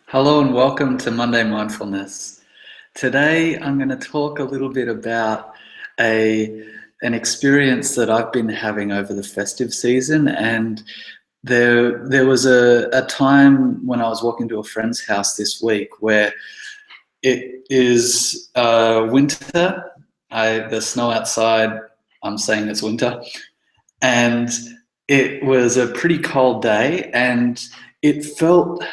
Hello and welcome to Monday Mindfulness. Today I'm going to talk a little bit about an experience that I've been having over the festive season, and there was a time when I was walking to a friend's house this week where it is winter. The snow outside, I'm saying it's winter, and it was a pretty cold day, and it felt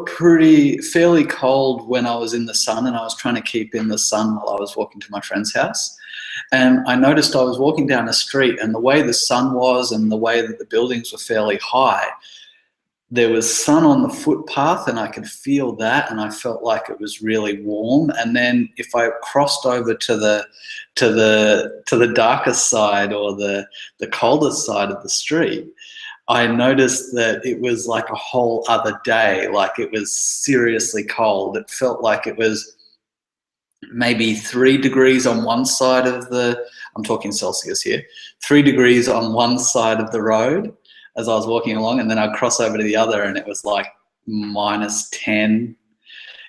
pretty fairly cold when I was in the sun, and I was trying to keep in the sun while I was walking to my friend's house. And I noticed I was walking down a street, and the way the sun was and the way that the buildings were fairly high, there was sun on the footpath and I could feel that, and I felt like it was really warm. And then if I crossed over to the darkest side, or the coldest side of the street, I noticed that it was like a whole other day. Like, it was seriously cold. It felt like it was maybe 3 degrees on one side of I'm talking Celsius here, 3 degrees on one side of the road as I was walking along, and then I'd cross over to the other and it was like -10.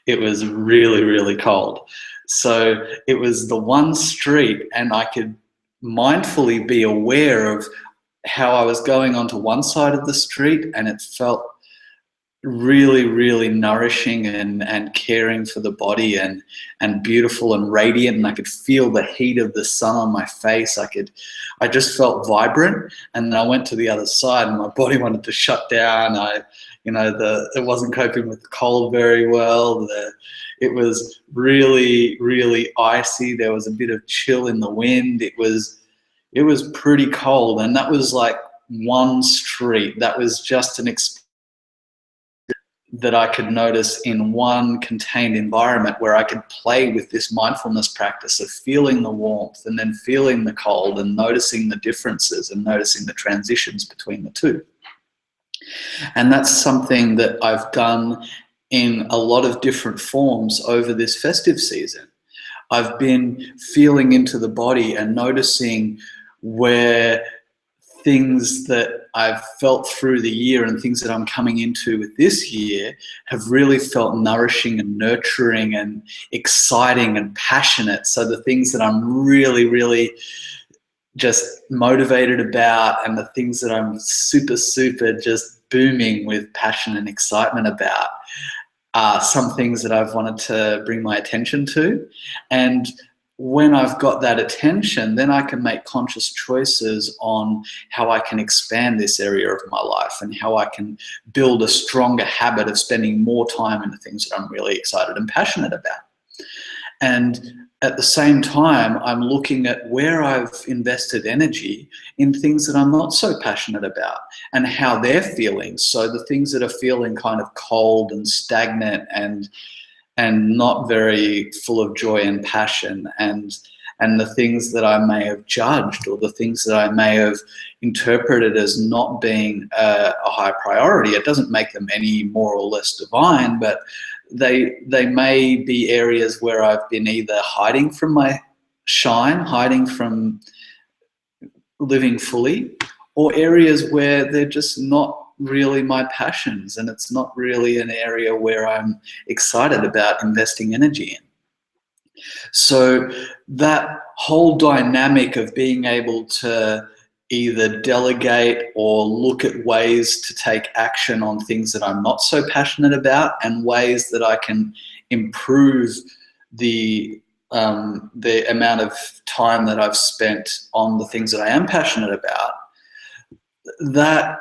It was really, really cold. So it was the one street, and I could mindfully be aware of how I was going onto one side of the street, and it felt really, really nourishing and caring for the body, and beautiful and radiant, and I could feel the heat of the sun on my face. I just felt vibrant. And then I went to the other side and my body wanted to shut down. It wasn't coping with the cold very well. It was really, really icy. There was a bit of chill in the wind. It was pretty cold, and that was like one street. That was just an experience that I could notice in one contained environment, where I could play with this mindfulness practice of feeling the warmth and then feeling the cold, and noticing the differences and noticing the transitions between the two. And that's something that I've done in a lot of different forms over this festive season. I've been feeling into the body and noticing where things that I've felt through the year and things that I'm coming into with this year have really felt nourishing and nurturing and exciting and passionate. So the things that I'm really, really just motivated about, and the things that I'm super, super just booming with passion and excitement about, are some things that I've wanted to bring my attention to. And when I've got that attention, then I can make conscious choices on how I can expand this area of my life, and how I can build a stronger habit of spending more time in the things that I'm really excited and passionate about. And at the same time, I'm looking at where I've invested energy in things that I'm not so passionate about, and how they're feeling. So the things that are feeling kind of cold and stagnant and not very full of joy and passion, and the things that I may have judged, or the things that I may have interpreted as not being a high priority. It doesn't make them any more or less divine, but they may be areas where I've been either hiding from my shine, hiding from living fully, or areas where they're just not really my passions, and it's not really an area where I'm excited about investing energy in. So that whole dynamic of being able to either delegate or look at ways to take action on things that I'm not so passionate about, and ways that I can improve the amount of time that I've spent on the things that I am passionate about, that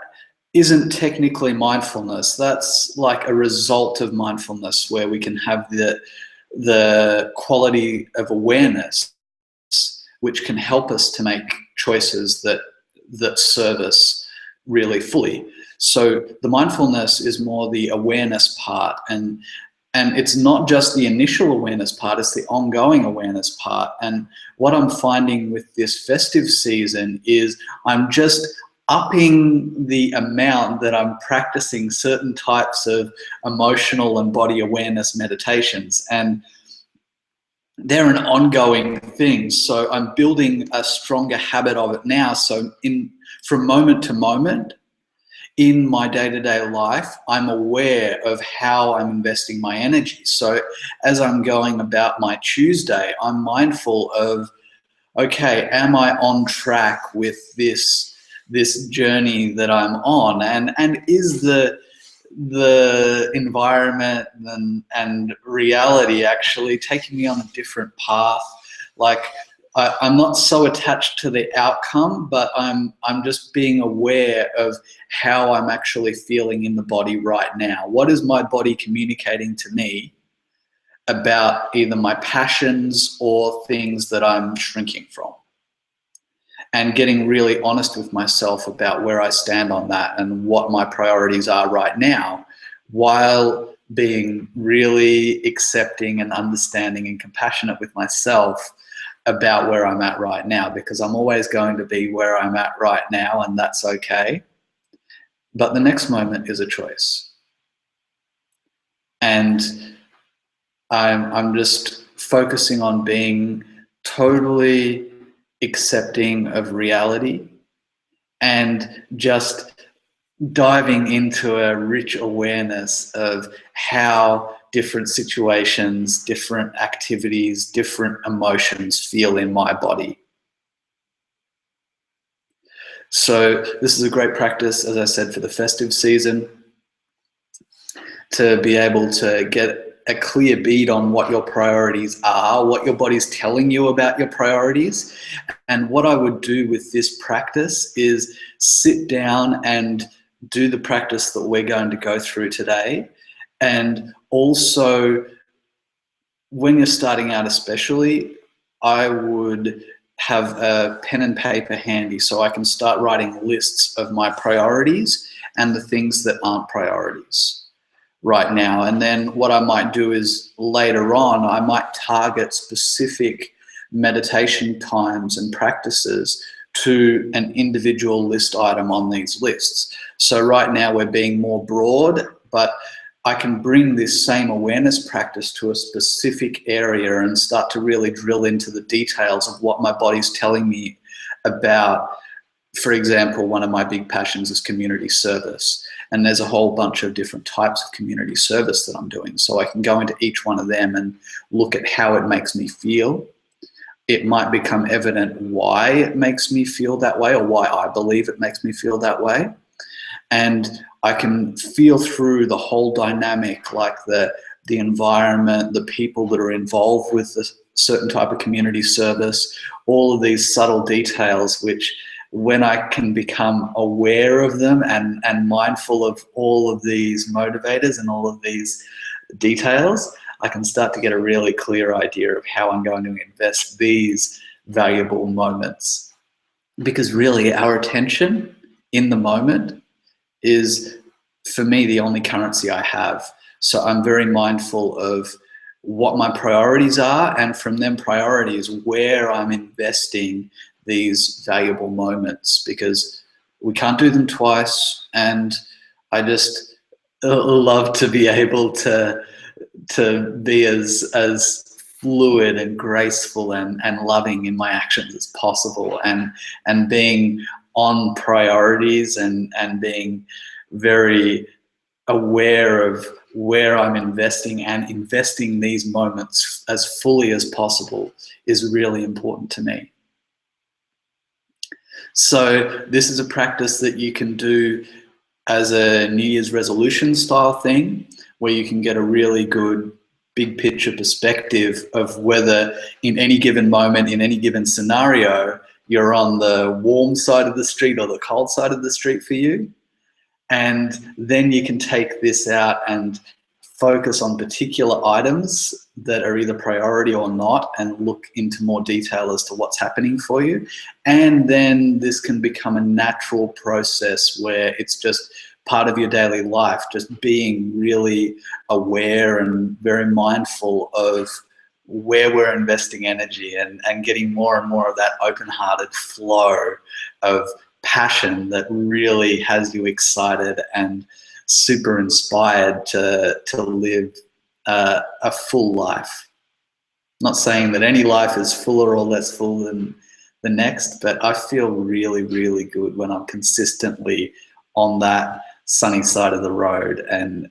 isn't technically mindfulness. That's like a result of mindfulness, where we can have the quality of awareness, which can help us to make choices that serve us really fully. So the mindfulness is more the awareness part, and it's not just the initial awareness part, it's the ongoing awareness part. And what I'm finding with this festive season is I'm just upping the amount that I'm practicing certain types of emotional and body awareness meditations. And they're an ongoing thing. So I'm building a stronger habit of it now. So from moment to moment, in my day-to-day life, I'm aware of how I'm investing my energy. So as I'm going about my Tuesday, I'm mindful of, okay, am I on track with this journey that I'm on? And is the environment and reality actually taking me on a different path? Like, I'm not so attached to the outcome, but I'm just being aware of how I'm actually feeling in the body right now. What is my body communicating to me about either my passions or things that I'm shrinking from? And getting really honest with myself about where I stand on that and what my priorities are right now, while being really accepting and understanding and compassionate with myself about where I'm at right now, because I'm always going to be where I'm at right now, and that's okay. But the next moment is a choice. And I'm just focusing on being totally accepting of reality and just diving into a rich awareness of how different situations, different activities, different emotions feel in my body. So this is a great practice, as I said, for the festive season, to be able to get a clear bead on what your priorities are, what your body's telling you about your priorities. And what I would do with this practice is sit down and do the practice that we're going to go through today. And also, when you're starting out especially, I would have a pen and paper handy so I can start writing lists of my priorities and the things that aren't priorities right now. And then what I might do is later on, I might target specific meditation times and practices to an individual list item on these lists. So right now we're being more broad, but I can bring this same awareness practice to a specific area and start to really drill into the details of what my body's telling me about. For example, one of my big passions is community service. And there's a whole bunch of different types of community service that I'm doing. So I can go into each one of them and look at how it makes me feel. It might become evident why it makes me feel that way, or why I believe it makes me feel that way. And I can feel through the whole dynamic, like the environment, the people that are involved with a certain type of community service, all of these subtle details, which when I can become aware of them and mindful of all of these motivators and all of these details, I can start to get a really clear idea of how I'm going to invest these valuable moments. Because really, our attention in the moment is, for me, the only currency I have. So I'm very mindful of what my priorities are, and from them priorities, where I'm investing these valuable moments, because we can't do them twice. And I just love to be able to be as fluid and graceful and loving in my actions as possible, and being on priorities and being very aware of where I'm investing, and investing these moments as fully as possible is really important to me. So this is a practice that you can do as a New Year's resolution style thing, where you can get a really good big picture perspective of whether in any given moment, in any given scenario, you're on the warm side of the street or the cold side of the street for you. And then you can take this out and focus on particular items that are either priority or not, and look into more detail as to what's happening for you. And then this can become a natural process where it's just part of your daily life, just being really aware and very mindful of where we're investing energy, and getting more and more of that open-hearted flow of passion that really has you excited and super inspired to live a full life. Not saying that any life is fuller or less full than the next, but I feel really, really good when I'm consistently on that sunny side of the road, and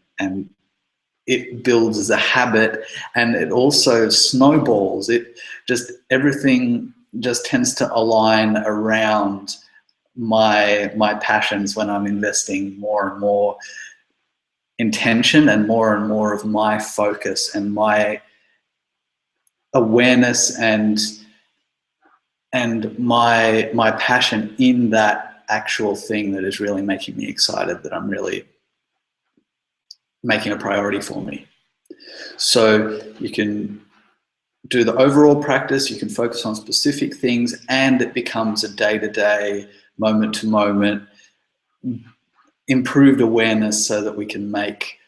it builds as a habit, and it also snowballs. Everything just tends to align around my passions when I'm investing more and more intention and more of my focus and my awareness and my passion in that actual thing that is really making me excited, that I'm really making a priority for me. So you can do the overall practice, you can focus on specific things, and it becomes a day-to-day, moment-to-moment, improved awareness so that we can make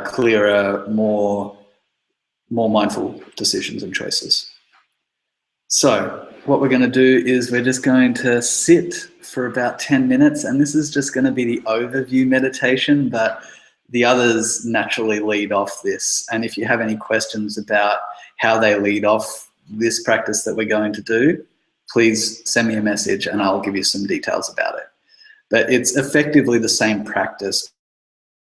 clearer, more mindful decisions and choices. So what we're going to do is we're just going to sit for about 10 minutes, and this is just going to be the overview meditation, but the others naturally lead off this. And if you have any questions about how they lead off this practice that we're going to do, please send me a message and I'll give you some details about it. But it's effectively the same practice,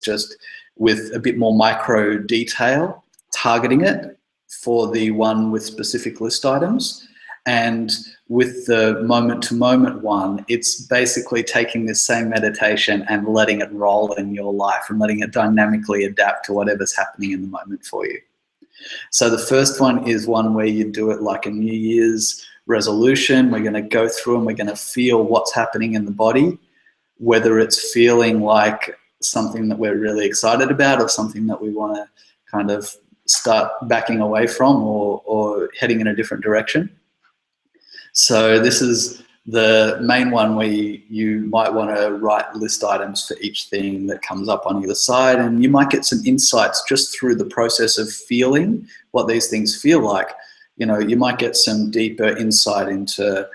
just with a bit more micro detail, targeting it for the one with specific list items. And with the moment-to-moment one, it's basically taking this same meditation and letting it roll in your life and letting it dynamically adapt to whatever's happening in the moment for you. So the first one is one where you do it like a New Year's resolution. We're going to go through and we're going to feel what's happening in the body, whether it's feeling like something that we're really excited about or something that we want to kind of start backing away from or heading in a different direction. So this is the main one where you might want to write list items for each thing that comes up on either side, and you might get some insights just through the process of feeling what these things feel like. You know, you might get some deeper insight into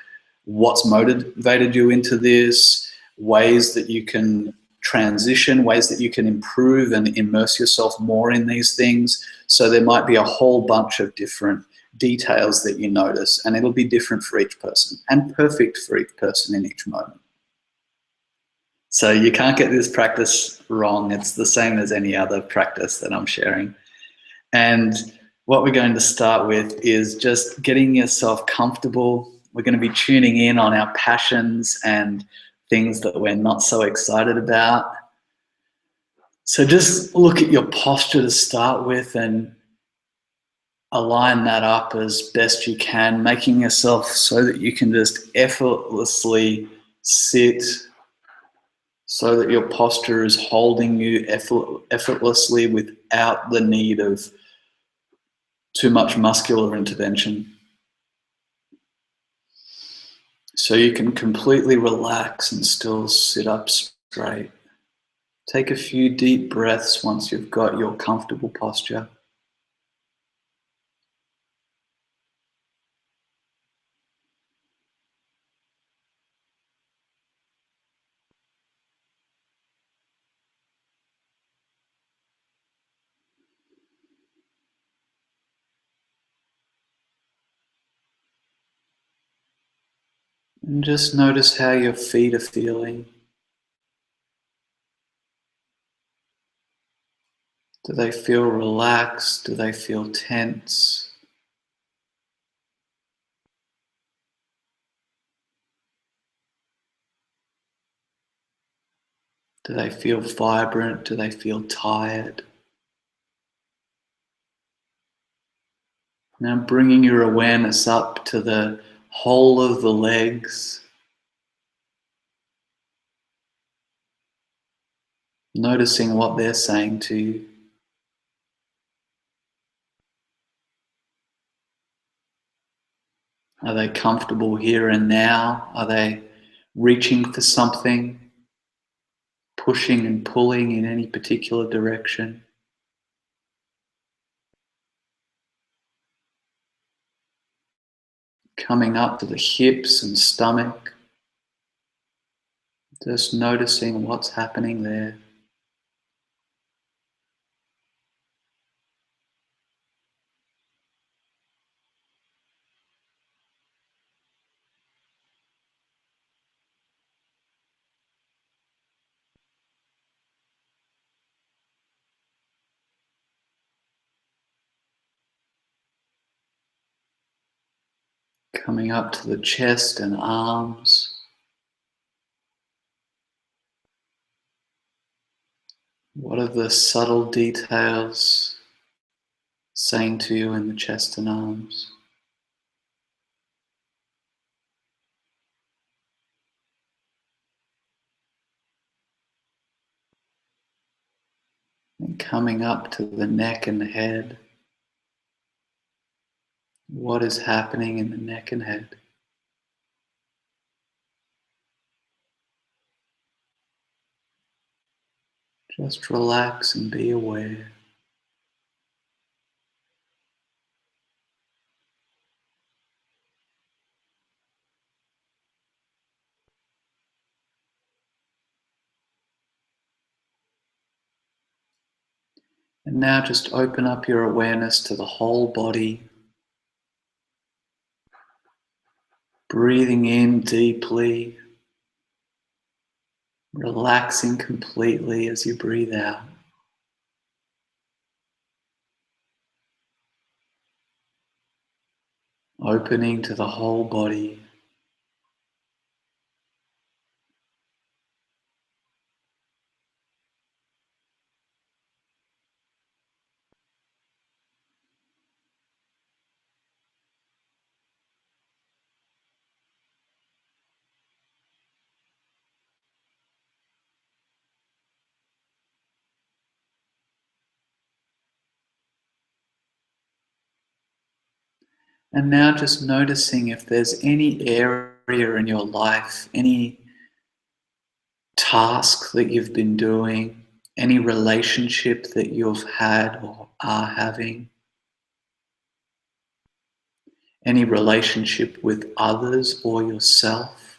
what's motivated you into this, ways that you can transition, ways that you can improve and immerse yourself more in these things. So there might be a whole bunch of different details that you notice, and it'll be different for each person and perfect for each person in each moment. So you can't get this practice wrong. It's the same as any other practice that I'm sharing. And what we're going to start with is just getting yourself comfortable. We're going to be tuning in on our passions and things that we're not so excited about. So just look at your posture to start with and align that up as best you can, making yourself so that you can just effortlessly sit, so that your posture is holding you effortlessly without the need of too much muscular intervention. So you can completely relax and still sit up straight. Take a few deep breaths once you've got your comfortable posture. And just notice how your feet are feeling. Do they feel relaxed? Do they feel tense? Do they feel vibrant? Do they feel tired? Now bringing your awareness up to the whole of the legs. Noticing what they're saying to you. Are they comfortable here and now? Are they reaching for something? Pushing and pulling in any particular direction? Coming up to the hips and stomach. Just noticing what's happening there. Coming up to the chest and arms. What are the subtle details saying to you in the chest and arms? And coming up to the neck and the head. What is happening in the neck and head? Just relax and be aware. And now just open up your awareness to the whole body. Breathing in deeply, relaxing completely as you breathe out. Opening to the whole body. And now just noticing if there's any area in your life, any task that you've been doing, any relationship that you've had or are having, any relationship with others or yourself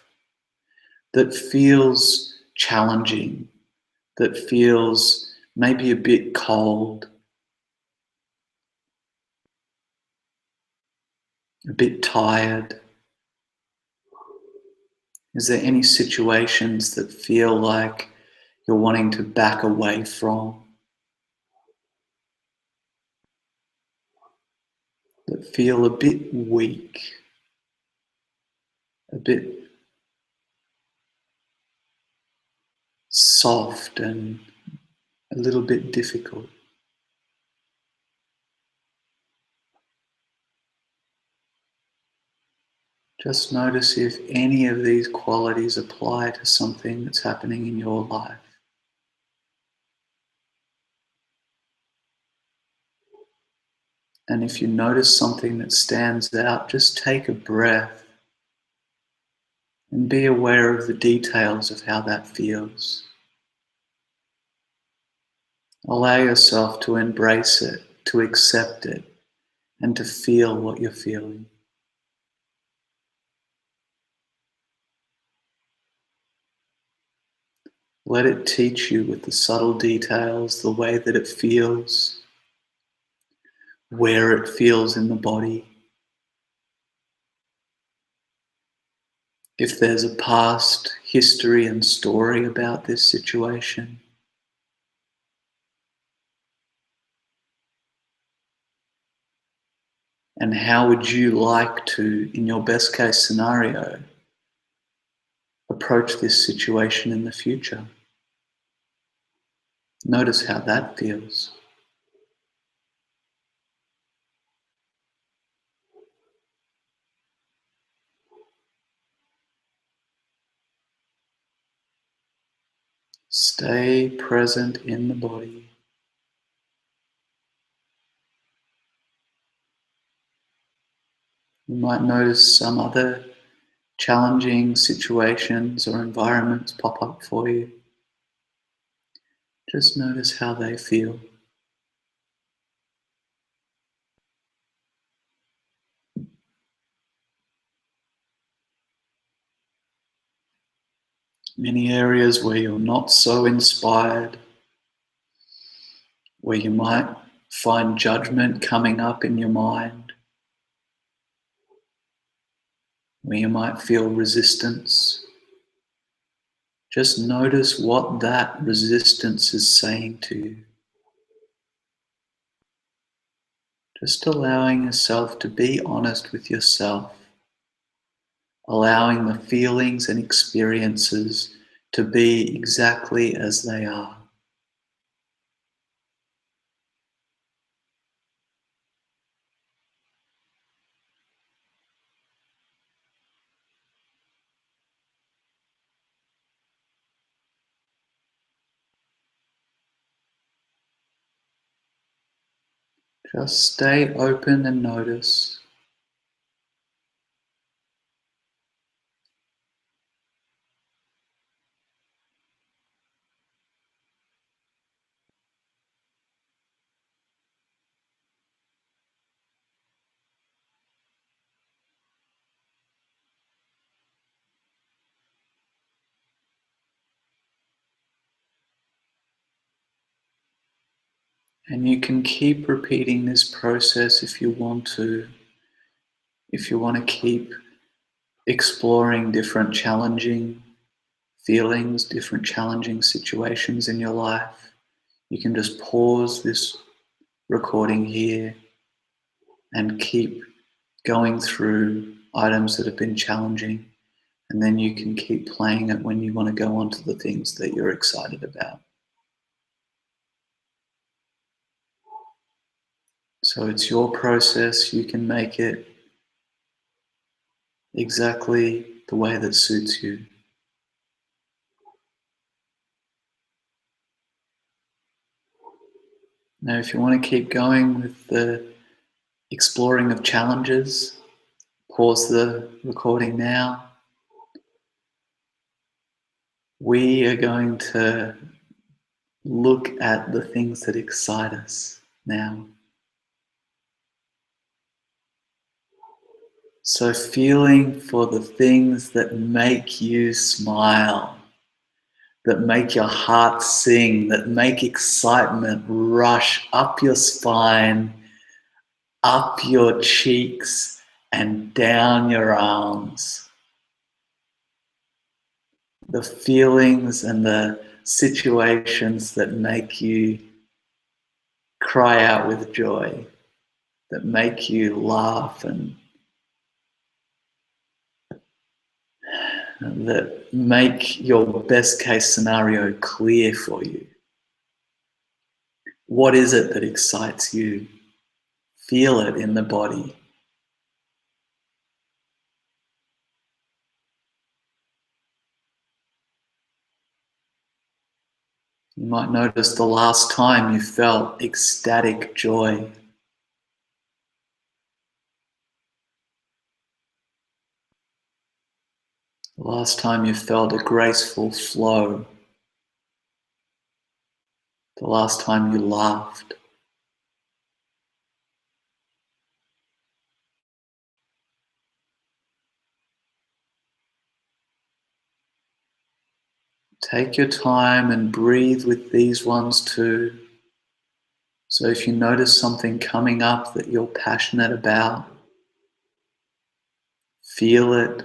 that feels challenging, that feels maybe a bit cold, a bit tired. Is there any situations that feel like you're wanting to back away from, that feel a bit weak, a bit soft and a little bit difficult? Just notice if any of these qualities apply to something that's happening in your life. And if you notice something that stands out, just take a breath and be aware of the details of how that feels. Allow yourself to embrace it, to accept it, and to feel what you're feeling. Let it teach you with the subtle details, the way that it feels, where it feels in the body. If there's a past history and story about this situation. And how would you like to, in your best case scenario, approach this situation in the future? Notice how that feels. Stay present in the body. You might notice some other challenging situations or environments pop up for you. Just notice how they feel. Many areas where you're not so inspired, where you might find judgment coming up in your mind, where you might feel resistance. Just notice what that resistance is saying to you. Just allowing yourself to be honest with yourself allowing the feelings and experiences to be exactly as they are. Just stay open and notice. And you can keep repeating this process if you want to. If you want to keep exploring different challenging feelings, different challenging situations in your life, you can just pause this recording here and keep going through items that have been challenging, and then you can keep playing it when you want to go on to the things that you're excited about. So it's your process. You can make it exactly the way that suits you. Now, if you want to keep going with the exploring of challenges, pause the recording now. We are going to look at the things that excite us now. So feeling for the things that make you smile, that make your heart sing, that make excitement rush up your spine, up your cheeks, and down your arms. The feelings and the situations that make you cry out with joy, that make you laugh, and that make your best case scenario clear for you. What is it that excites you? Feel it in the body. You might notice the last time you felt ecstatic joy. The last time you felt a graceful flow. The last time you laughed. Take your time and breathe with these ones too. So if you notice something coming up that you're passionate about, feel it,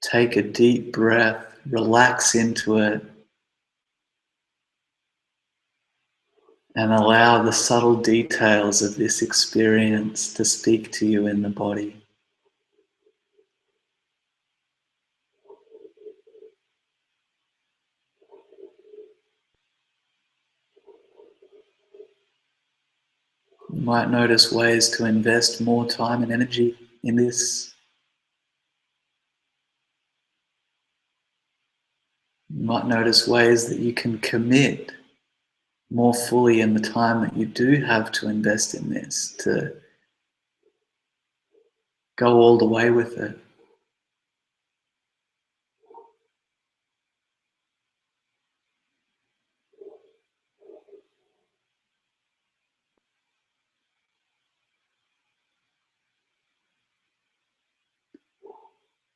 take a deep breath, relax into it, and allow the subtle details of this experience to speak to you in the body. You might notice ways to invest more time and energy in this. You might notice ways that you can commit more fully in the time that you do have to invest in this, to go all the way with it.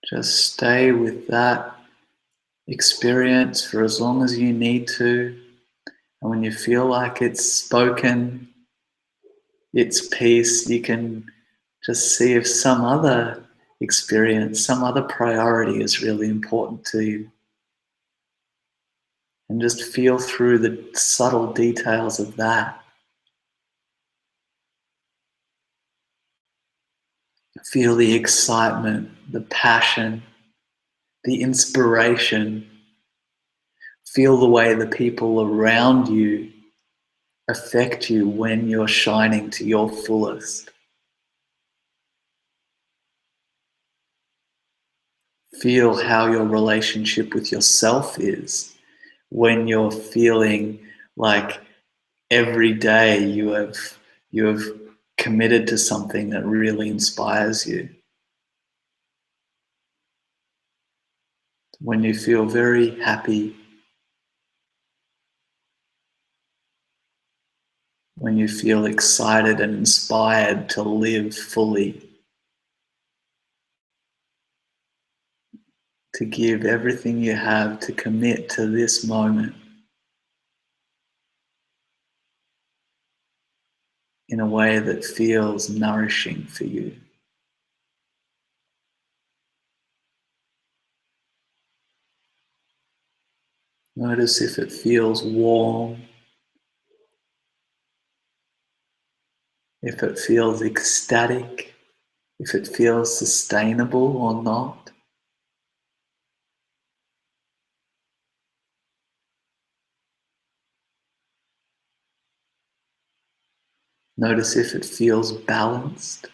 Just stay with that experience for as long as you need to. And when you feel like it's spoken, its peace, you can just see if some other experience, some other priority is really important to you. And just feel through the subtle details of that. Feel the excitement, the passion, the inspiration. Feel the way the people around you affect you when you're shining to your fullest. Feel how your relationship with yourself is when you're feeling like every day you have committed to something that really inspires you. When you feel very happy, when you feel excited and inspired to live fully, to give everything you have, to commit to this moment in a way that feels nourishing for you. Notice if it feels warm, if it feels ecstatic, if it feels sustainable or not. Notice if it feels balanced.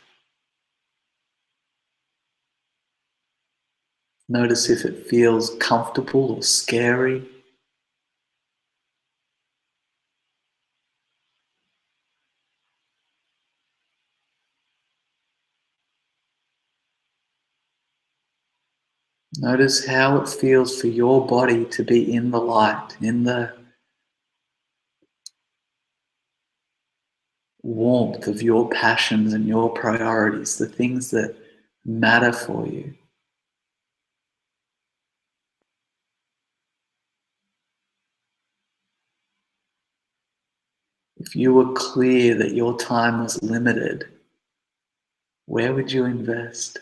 Notice if it feels comfortable or scary. Notice how it feels for your body to be in the light, in the warmth of your passions and your priorities, the things that matter for you. If you were clear that your time was limited, where would you invest?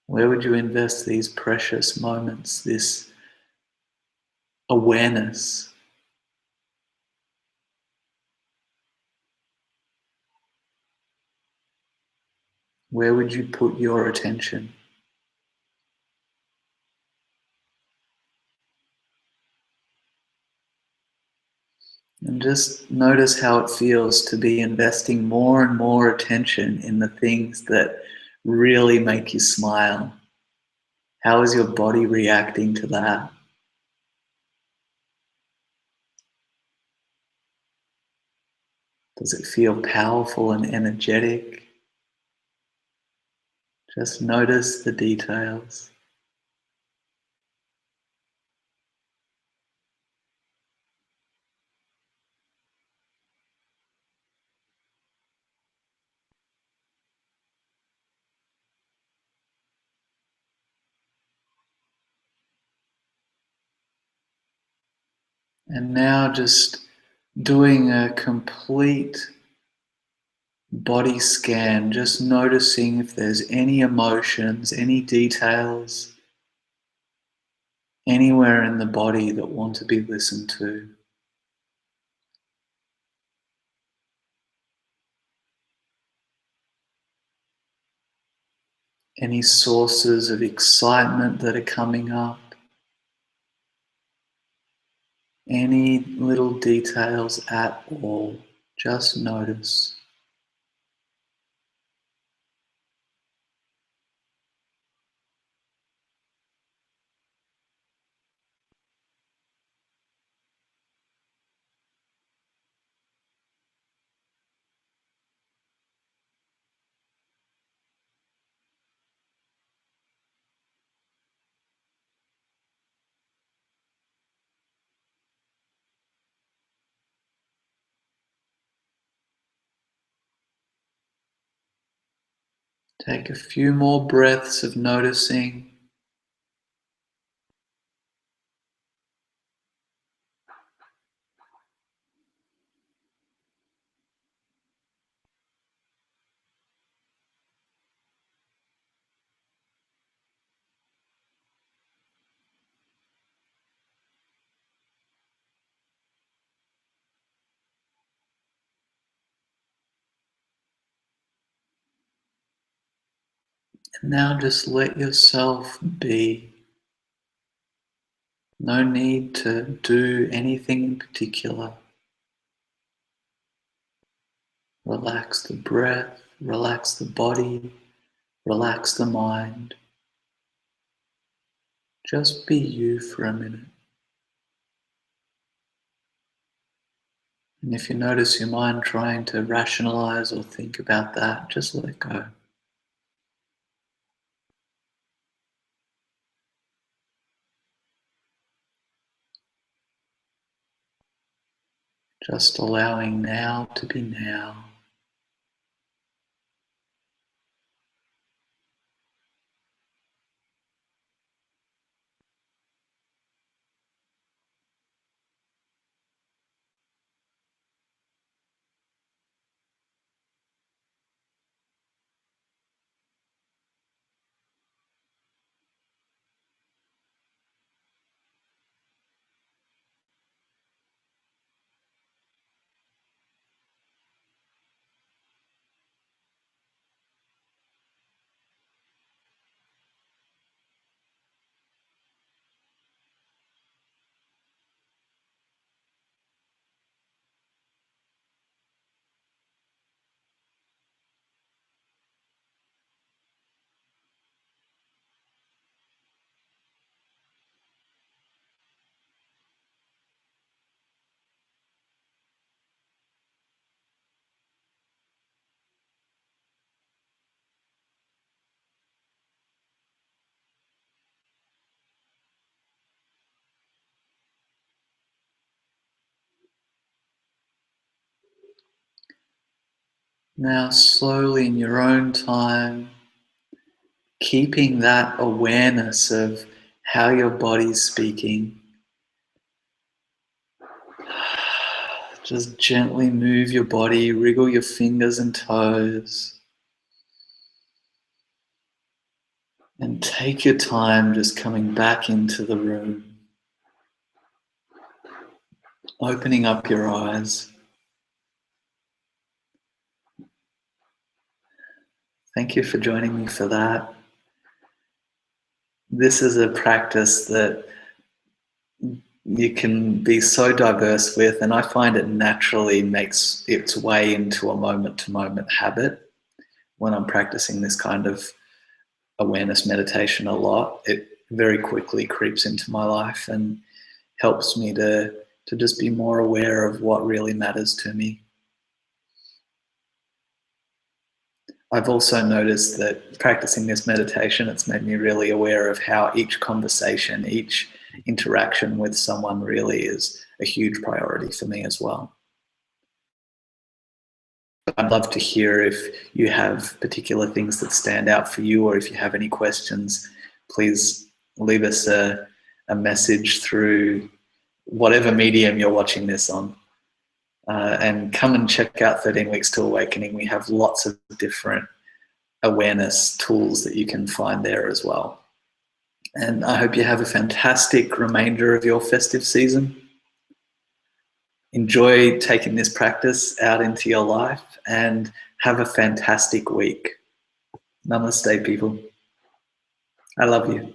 Where would you invest these precious moments, this awareness? Where would you put your attention? And just notice how it feels to be investing more and more attention in the things that really make you smile. How is your body reacting to that? Does it feel powerful and energetic? Just notice the details. And now just doing a complete body scan, just noticing if there's any emotions, any details, anywhere in the body that want to be listened to. Any sources of excitement that are coming up, any little details at all, just notice. Take a few more breaths of noticing. And now just let yourself be. No need to do anything in particular. Relax the breath, relax the body, relax the mind. Just be you for a minute. And if you notice your mind trying to rationalize or think about that, just let go. Just allowing now to be now. Now slowly in your own time, keeping that awareness of how your body's speaking, just gently move your body, wriggle your fingers and toes, and take your time just coming back into the room, opening up your eyes. Thank you for joining me for that. This is a practice that you can be so diverse with, and I find it naturally makes its way into a moment-to-moment habit. When I'm practicing this kind of awareness meditation a lot, it very quickly creeps into my life and helps me to just be more aware of what really matters to me. I've also noticed that practicing this meditation, it's made me really aware of how each conversation, each interaction with someone really is a huge priority for me as well. I'd love to hear if you have particular things that stand out for you, or if you have any questions, please leave us a message through whatever medium you're watching this on. And come and check out 13 Weeks to Awakening. We have lots of different awareness tools that you can find there as well. And I hope you have a fantastic remainder of your festive season. Enjoy taking this practice out into your life and have a fantastic week. Namaste, people. I love you.